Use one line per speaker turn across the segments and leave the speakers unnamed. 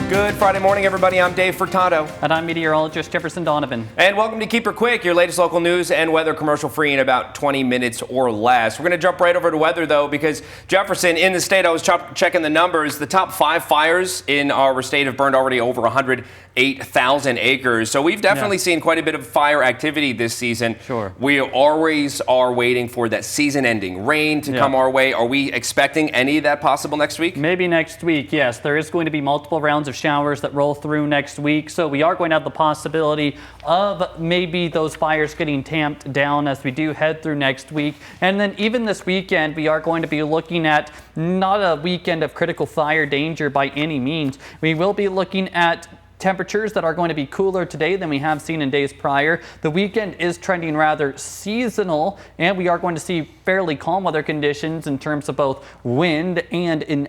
Good Friday morning, everybody. I'm Dave Furtado.
And I'm meteorologist Jefferson Donovan.
And welcome to Keep Her Quick, your latest local news and weather commercial free in about 20 minutes or less. We're going to jump right over to weather, though, because Jefferson, in the state, I was checking the numbers. The top 5 fires in our state have burned already over 108,000 acres. So we've definitely seen quite a bit of fire activity this season.
Sure.
We always are waiting for that season-ending rain to come our way. Are we expecting any of that possible next week?
Maybe next week, yes. There is going to be multiple rounds of showers that roll through next week. So we are going to have the possibility of maybe those fires getting tamped down as we do head through next week. And then even this weekend, we are going to be looking at not a weekend of critical fire danger by any means. We will be looking at temperatures that are going to be cooler today than we have seen in days prior. The weekend is trending rather seasonal, and we are going to see fairly calm weather conditions in terms of both wind and in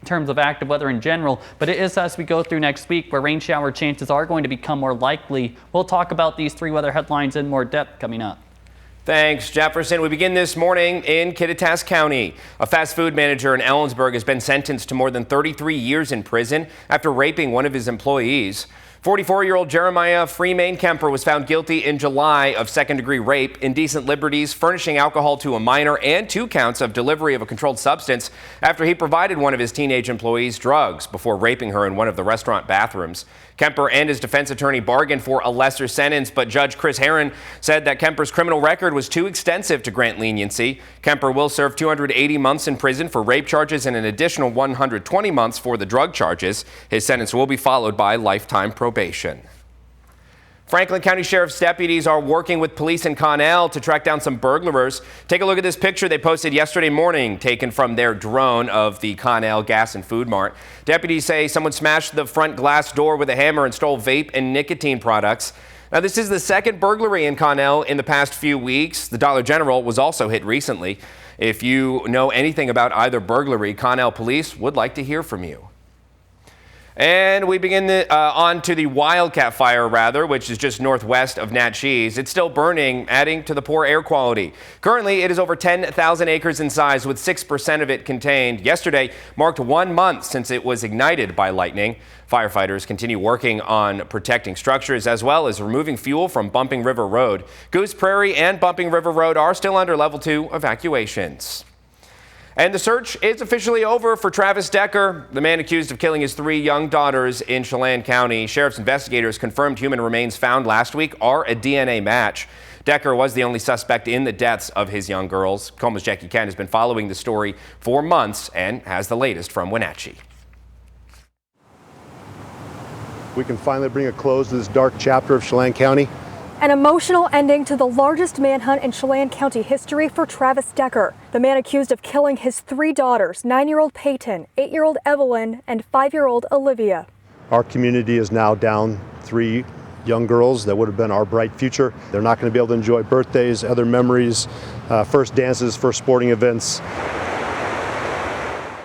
terms of active weather in general. But it is as we go through next week where rain shower chances are going to become more likely. We'll talk about these 3 weather headlines in more depth coming up.
Thanks, Jefferson. We begin this morning in Kittitas County. A fast food manager in Ellensburg has been sentenced to more than 33 years in prison after raping one of his employees. 44-year-old Jeremiah Freemain Kemper was found guilty in July of second-degree rape, indecent liberties, furnishing alcohol to a minor, and 2 counts of delivery of a controlled substance after he provided one of his teenage employees drugs before raping her in one of the restaurant bathrooms. Kemper and his defense attorney bargained for a lesser sentence, but Judge Chris Herron said that Kemper's criminal record was too extensive to grant leniency. Kemper will serve 280 months in prison for rape charges and an additional 120 months for the drug charges. His sentence will be followed by lifetime probation. Franklin County Sheriff's deputies are working with police in Connell to track down some burglars. Take a look at this picture they posted yesterday morning, taken from their drone of the Connell Gas and Food Mart. Deputies say someone smashed the front glass door with a hammer and stole vape and nicotine products. Now, this is the second burglary in Connell in the past few weeks. The Dollar General was also hit recently. If you know anything about either burglary, Connell police would like to hear from you. And we begin on to the Wildcat Fire, which is just northwest of Natchez. It's still burning, adding to the poor air quality. Currently, it is over 10,000 acres in size, with 6% of it contained. Yesterday marked 1 month since it was ignited by lightning. Firefighters continue working on protecting structures as well as removing fuel from Bumping River Road. Goose Prairie and Bumping River Road are still under level 2 evacuations. And the search is officially over for Travis Decker, the man accused of killing his 3 young daughters in Chelan County. Sheriff's investigators confirmed human remains found last week are a DNA match. Decker was the only suspect in the deaths of his young girls. KOMO's Jackie Kent has been following the story for months and has the latest from Wenatchee.
We can finally bring a close to this dark chapter of Chelan County.
An emotional ending to the largest manhunt in Chelan County history for Travis Decker, the man accused of killing his 3 daughters, 9-year-old Peyton, 8-year-old Evelyn, and 5-year-old Olivia.
Our community is now down 3 young girls that would have been our bright future. They're not going to be able to enjoy birthdays, other memories, first dances, first sporting events.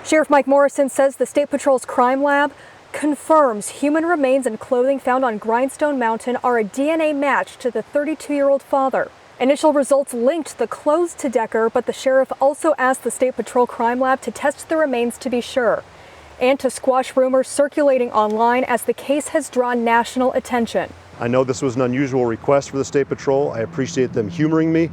Sheriff Mike Morrison says the State Patrol's crime lab confirms human remains and clothing found on Grindstone Mountain are a DNA match to the 32-year-old father. Initial results linked the clothes to Decker, but the sheriff also asked the State Patrol Crime Lab to test the remains to be sure and to squash rumors circulating online as the case has drawn national attention.
I know this was an unusual request for the State Patrol. I appreciate them humoring me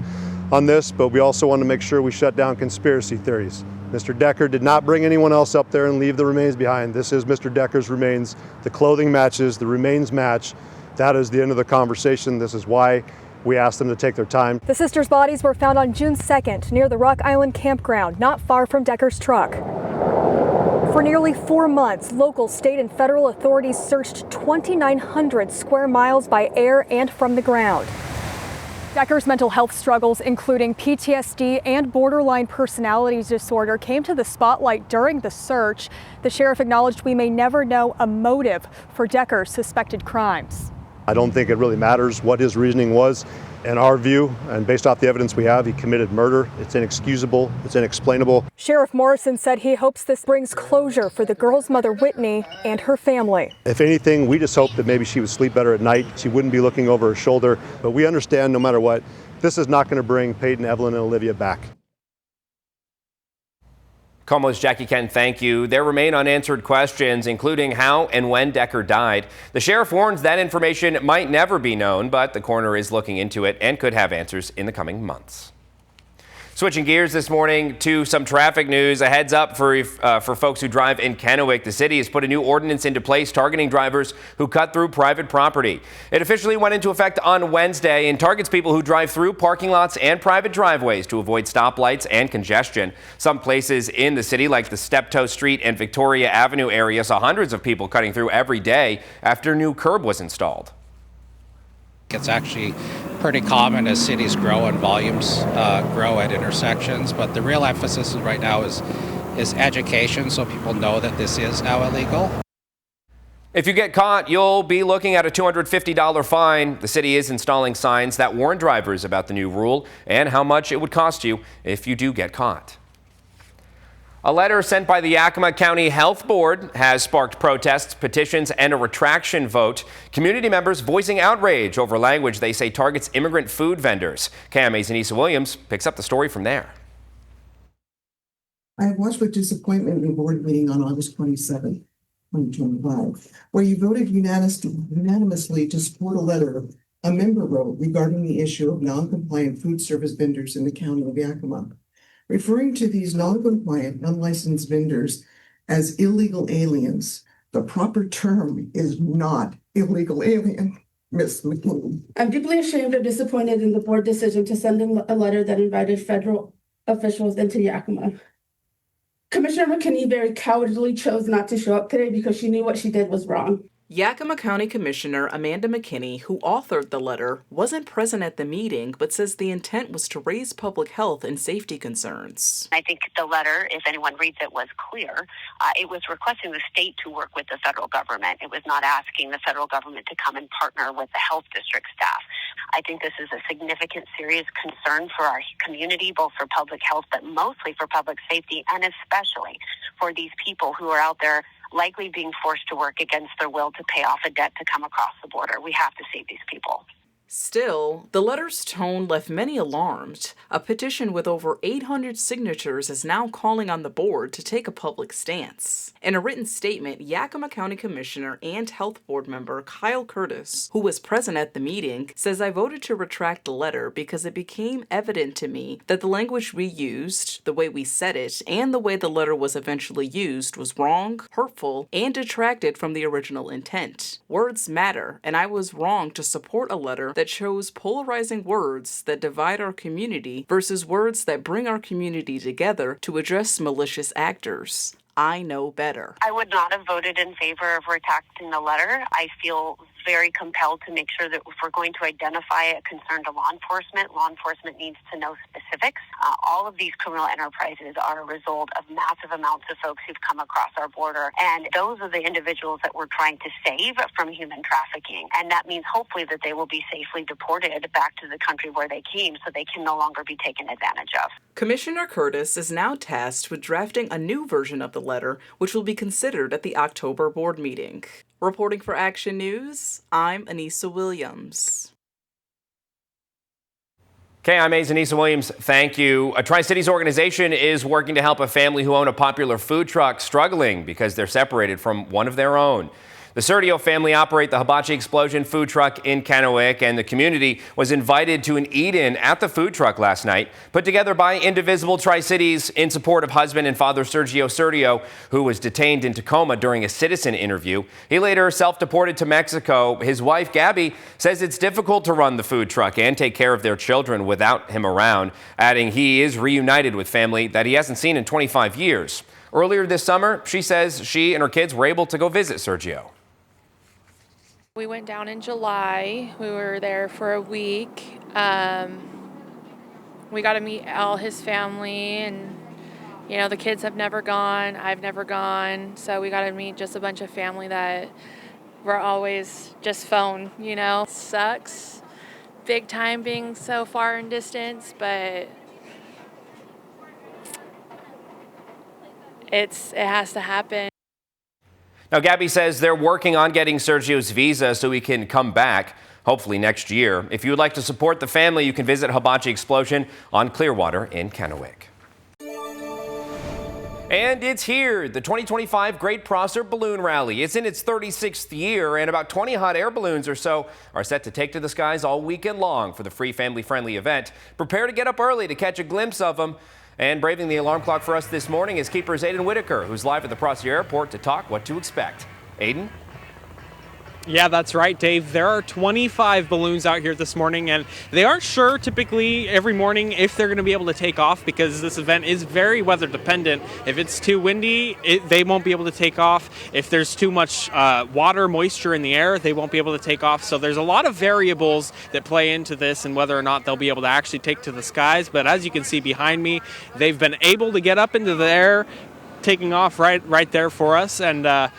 on this, but we also want to make sure we shut down conspiracy theories. Mr. Decker did not bring anyone else up there and leave the remains behind. This is Mr. Decker's remains. The clothing matches, the remains match. That is the end of the conversation. This is why we asked them to take their time.
The sisters' bodies were found on June 2nd near the Rock Island campground, not far from Decker's truck. For nearly 4 months, local, state, and federal authorities searched 2,900 square miles by air and from the ground. Decker's mental health struggles, including PTSD and borderline personality disorder, came to the spotlight during the search. The sheriff acknowledged we may never know a motive for Decker's suspected crimes.
I don't think it really matters what his reasoning was. In our view, and based off the evidence we have, he committed murder. It's inexcusable. It's inexplainable.
Sheriff Morrison said he hopes this brings closure for the girl's mother, Whitney, and her family.
If anything, we just hope that maybe she would sleep better at night. She wouldn't be looking over her shoulder. But we understand no matter what, this is not going to bring Peyton, Evelyn, and Olivia back.
KOMO's Jackie Kent, thank you. There remain unanswered questions, including how and when Decker died. The sheriff warns that information might never be known, but the coroner is looking into it and could have answers in the coming months. Switching gears this morning to some traffic news. A heads up for folks who drive in Kennewick. The city has put a new ordinance into place targeting drivers who cut through private property. It officially went into effect on Wednesday and targets people who drive through parking lots and private driveways to avoid stoplights and congestion. Some places in the city, like the Steptoe Street and Victoria Avenue area, saw hundreds of people cutting through every day after a new curb was installed.
It's actually pretty common as cities grow and volumes grow at intersections, but the real emphasis right now is education, so people know that this is now illegal.
If you get caught, you'll be looking at a $250 fine. The city is installing signs that warn drivers about the new rule and how much it would cost you if you do get caught. A letter sent by the Yakima County Health Board has sparked protests, petitions, and a retraction vote. Community members voicing outrage over language they say targets immigrant food vendors. KMA's Anissa Williams picks up the story from there.
I have watched with disappointment the board meeting on August 27, 2025, where you voted unanimously to support a letter a member wrote regarding the issue of non-compliant food service vendors in the county of Yakima. Referring to these non-compliant, unlicensed vendors as illegal aliens, the proper term is not illegal alien, Ms. McKinney.
I'm deeply ashamed and disappointed in the board decision to send in a letter that invited federal officials into Yakima. Commissioner McKinney very cowardly chose not to show up today because she knew what she did was wrong.
Yakima County Commissioner Amanda McKinney, who authored the letter, wasn't present at the meeting, but says the intent was to raise public health and safety concerns.
I think the letter, if anyone reads it, was clear. It was requesting the state to work with the federal government. It was not asking the federal government to come and partner with the health district staff. I think this is a significant, serious concern for our community, both for public health, but mostly for public safety, and especially for these people who are out there likely being forced to work against their will to pay off a debt to come across the border. We have to save these people.
Still, the letter's tone left many alarmed. A petition with over 800 signatures is now calling on the board to take a public stance. In a written statement, Yakima County Commissioner and Health Board member Kyle Curtis, who was present at the meeting, says, "I voted to retract the letter because it became evident to me that the language we used, the way we said it, and the way the letter was eventually used was wrong, hurtful, and detracted from the original intent. Words matter, and I was wrong to support a letter that chose polarizing words that divide our community versus words that bring our community together to address malicious actors. I know better."
I would not have voted in favor of retracting the letter. I feel very compelled to make sure that if we're going to identify a concern to law enforcement needs to know specifics. All of these criminal enterprises are a result of massive amounts of folks who've come across our border, and those are the individuals that we're trying to save from human trafficking. And that means hopefully that they will be safely deported back to the country where they came so they can no longer be taken advantage of.
Commissioner Curtis is now tasked with drafting a new version of the letter, which will be considered at the October board meeting. Reporting for Action News, I'm Anissa Williams.
KMA's Anissa Williams, thank you. A Tri-Cities organization is working to help a family who own a popular food truck struggling because they're separated from one of their own. The Sergio family operate the Hibachi Explosion food truck in Kennewick, and the community was invited to an eat-in at the food truck last night, put together by Indivisible Tri-Cities in support of husband and father Sergio, who was detained in Tacoma during a citizen interview. He later self-deported to Mexico. His wife, Gabby, says it's difficult to run the food truck and take care of their children without him around, adding he is reunited with family that he hasn't seen in 25 years. Earlier this summer, she says she and her kids were able to go visit Sergio.
We went down in July. We were there for a week. We got to meet all his family, and the kids have never gone. I've never gone, so we got to meet just a bunch of family that we're always just phone. It sucks, big time, being so far in distance, but it has to happen.
Now, Gabby says they're working on getting Sergio's visa so he can come back, hopefully next year. If you would like to support the family, you can visit Hibachi Explosion on Clearwater in Kennewick. And it's here. The 2025 Great Prosser Balloon Rally is in its 36th year, and about 20 hot air balloons or so are set to take to the skies all weekend long for the free family-friendly event. Prepare to get up early to catch a glimpse of them. And braving the alarm clock for us this morning is KEPR's Aiden Whitaker, who's live at the Prosser Airport to talk what to expect. Aiden?
Yeah, that's right, Dave. There are 25 balloons out here this morning, and they aren't sure typically every morning if they're going to be able to take off because this event is very weather dependent. If it's too windy, they won't be able to take off. If there's too much water, moisture in the air, they won't be able to take off. So there's a lot of variables that play into this and whether or not they'll be able to actually take to the skies. But as you can see behind me, they've been able to get up into the air, taking off right there for us. And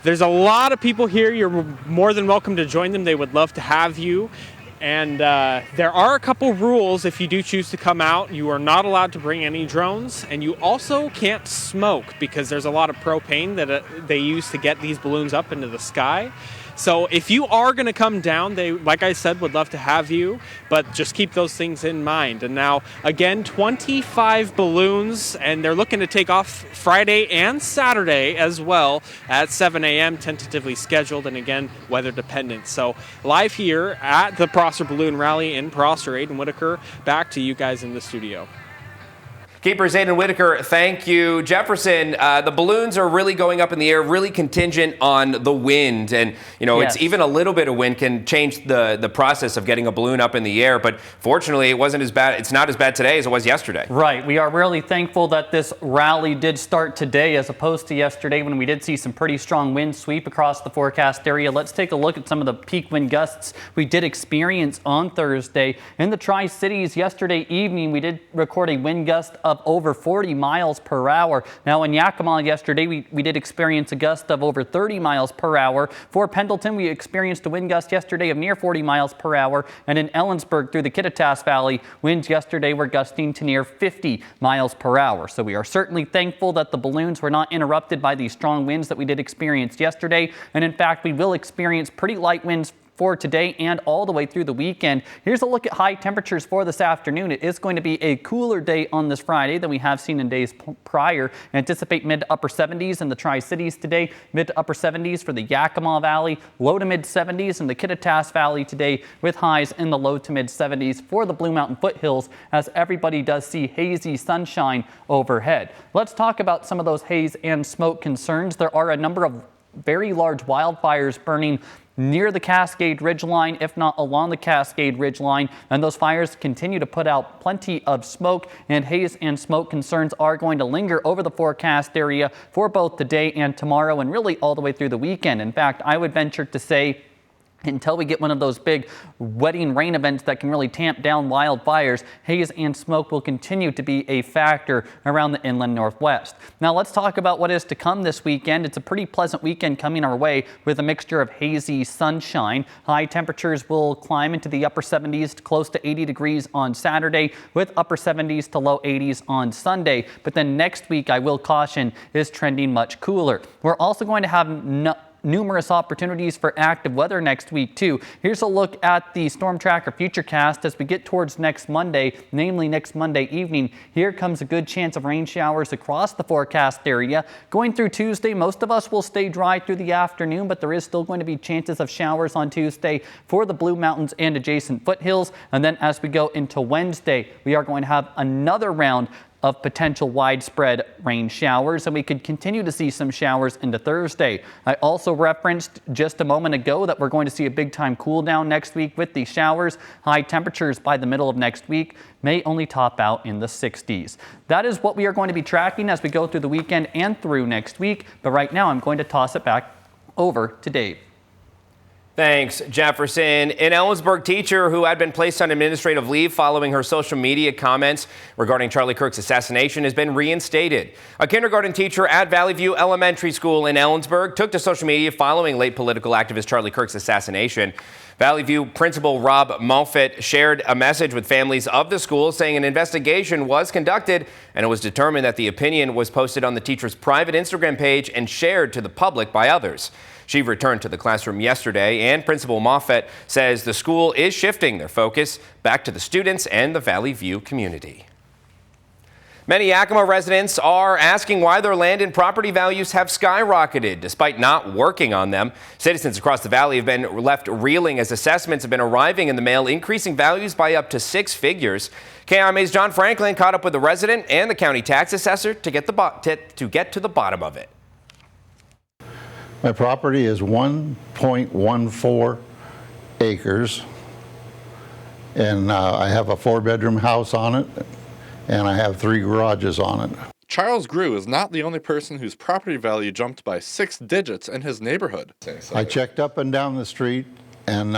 there's a lot of people here. You're more than welcome to join them. They would love to have you. And there are a couple rules if you do choose to come out. You are not allowed to bring any drones, and you also can't smoke because there's a lot of propane that they use to get these balloons up into the sky. So if you are going to come down, they, like I said, would love to have you, but just keep those things in mind. And now, again, 25 balloons, and they're looking to take off Friday and Saturday as well at 7 a.m., tentatively scheduled, and again, weather dependent. So live here at the Prosser Balloon Rally in Prosser, Aiden Whitaker, back to you guys in the studio.
KEPR's Aiden Whitaker, thank you. Jefferson, the balloons are really going up in the air, really contingent on the wind. And, you know,
Yes.
it's even a little bit of wind can change the process of getting a balloon up in the air. But fortunately, it wasn't as bad. It's not as bad today as it was yesterday.
Right. We are really thankful that this rally did start today as opposed to yesterday when we did see some pretty strong wind sweep across the forecast area. Let's take a look at some of the peak wind gusts we did experience on Thursday. In the Tri-Cities yesterday evening, we did record a wind gust of over 40 miles per hour. Now in Yakima yesterday, we did experience a gust of over 30 miles per hour. For Pendleton, we experienced a wind gust yesterday of near 40 miles per hour. And in Ellensburg through the Kittitas Valley, winds yesterday were gusting to near 50 miles per hour. So we are certainly thankful that the balloons were not interrupted by these strong winds that we did experience yesterday. And in fact, we will experience pretty light winds for today and all the way through the weekend. Here's a look at high temperatures for this afternoon. It is going to be a cooler day on this Friday than we have seen in days prior. Anticipate mid to upper 70s in the Tri-Cities today, mid to upper 70s for the Yakima Valley, low to mid 70s in the Kittitas Valley today, with highs in the low to mid 70s for the Blue Mountain foothills as everybody does see hazy sunshine overhead. Let's talk about some of those haze and smoke concerns. There are a number of very large wildfires burning near the Cascade Ridgeline, if not along the Cascade Ridgeline, and those fires continue to put out plenty of smoke, and haze and smoke concerns are going to linger over the forecast area for both today and tomorrow and really all the way through the weekend. In fact, I would venture to say until we get one of those big wetting rain events that can really tamp down wildfires, haze and smoke will continue to be a factor around the inland Northwest. Now let's talk about what is to come this weekend. It's a pretty pleasant weekend coming our way with a mixture of hazy sunshine. High temperatures will climb into the upper 70s to close to 80 degrees on Saturday, with upper 70s to low 80s on Sunday. But then next week, I will caution, is trending much cooler. We're also going to have numerous opportunities for active weather next week too. Here's a look at the Storm Tracker Futurecast as we get towards next Monday, namely next Monday evening. Here comes a good chance of rain showers across the forecast area. Going through Tuesday, most of us will stay dry through the afternoon, but there is still going to be chances of showers on Tuesday for the Blue Mountains and adjacent foothills. And then as we go into Wednesday, we are going to have another round of potential widespread rain showers, and we could continue to see some showers into Thursday. I also referenced just a moment ago that we're going to see a big time cool down next week with these showers. High temperatures by the middle of next week may only top out in the 60s. That is what we are going to be tracking as we go through the weekend and through next week. But right now I'm going to toss it back over to Dave.
Thanks, Jefferson. An Ellensburg teacher who had been placed on administrative leave following her social media comments regarding Charlie Kirk's assassination has been reinstated. A kindergarten teacher at Valley View Elementary School in Ellensburg took to social media following late political activist Charlie Kirk's assassination. Valley View Principal Rob Moffett shared a message with families of the school saying an investigation was conducted and it was determined that the opinion was posted on the teacher's private Instagram page and shared to the public by others. She returned to the classroom yesterday, and Principal Moffett says the school is shifting their focus back to the students and the Valley View community. Many Yakima residents are asking why their land and property values have skyrocketed despite not working on them. Citizens across the valley have been left reeling as assessments have been arriving in the mail, increasing values by up to 6 figures. KIMA's John Franklin caught up with the resident and the county tax assessor to get to the bottom of it.
My property is 1.14 acres, and I have a 4-bedroom house on it, and I have 3 garages on it.
Charles Grew is not the only person whose property value jumped by 6 digits in his neighborhood.
I checked up and down the street, and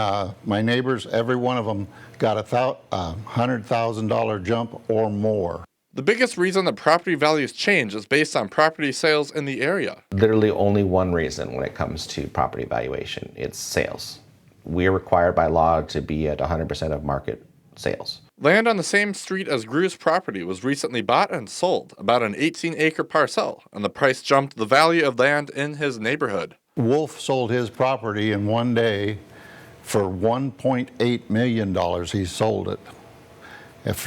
my neighbors, every one of them, got a $100,000 jump or more.
The biggest reason that property values change is based on property sales in the area.
Literally only one reason when it comes to property valuation, it's sales. We're required by law to be at 100% of market sales.
Land on the same street as Grew's property was recently bought and sold, about an 18-acre parcel, and the price jumped the value of land in his neighborhood.
Wolf sold his property in one day for $1.8 million. He sold it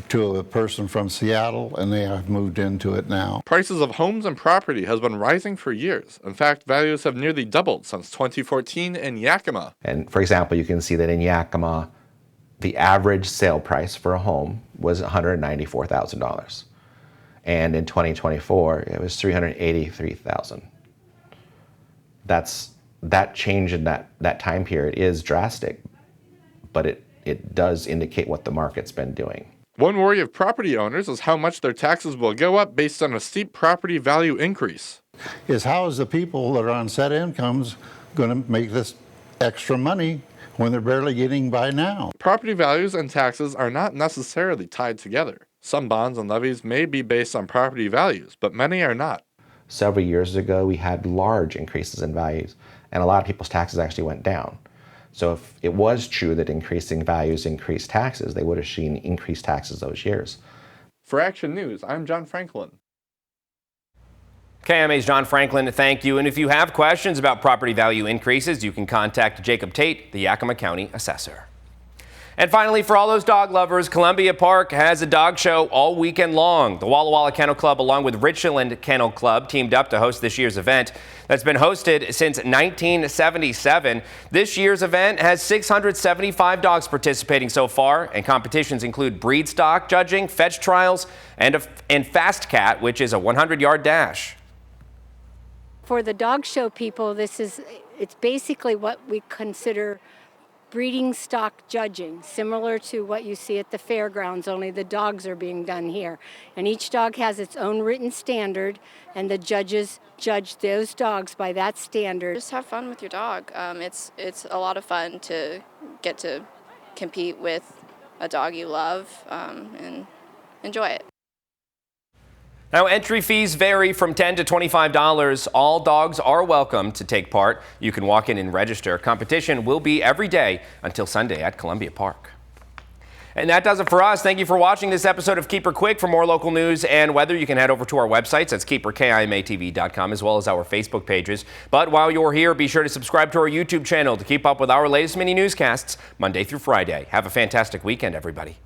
to a person from Seattle, and they have moved into it now.
Prices of homes and property has been rising for years. In fact, values have nearly doubled since 2014 in Yakima.
And for example, you can see that in Yakima, the average sale price for a home was $194,000. And in 2024, it was $383,000. That change in that time period is drastic, but it does indicate what the market's been doing.
One worry of property owners is how much their taxes will go up based on a steep property value increase.
Is how is the people that are on set incomes going to make this extra money when they're barely getting by now?
Property values and taxes are not necessarily tied together. Some bonds and levies may be based on property values, but many are not.
Several years ago, we had large increases in values, and a lot of people's taxes actually went down. So if it was true that increasing values increased taxes, they would have seen increased taxes those years.
For Action News, I'm John Franklin.
KMA's John Franklin, thank you. And if you have questions about property value increases, you can contact Jacob Tate, the Yakima County Assessor. And finally, for all those dog lovers, Columbia Park has a dog show all weekend long. The Walla Walla Kennel Club, along with Richland Kennel Club, teamed up to host this year's event that's been hosted since 1977. This year's event has 675 dogs participating so far, and competitions include breed stock judging, fetch trials, and Fast Cat, which is a 100-yard dash.
For the dog show people, it's basically what we consider breeding stock judging, similar to what you see at the fairgrounds, only the dogs are being done here. And each dog has its own written standard, and the judges judge those dogs by that standard.
Just have fun with your dog. It's a lot of fun to get to compete with a dog you love and enjoy it.
Now, entry fees vary from $10 to $25. All dogs are welcome to take part. You can walk in and register. Competition will be every day until Sunday at Columbia Park. And that does it for us. Thank you for watching this episode of Keeper Quick. For more local news and weather, you can head over to our websites. That's KIMATV.com, as well as our Facebook pages. But while you're here, be sure to subscribe to our YouTube channel to keep up with our latest mini newscasts Monday through Friday. Have a fantastic weekend, everybody.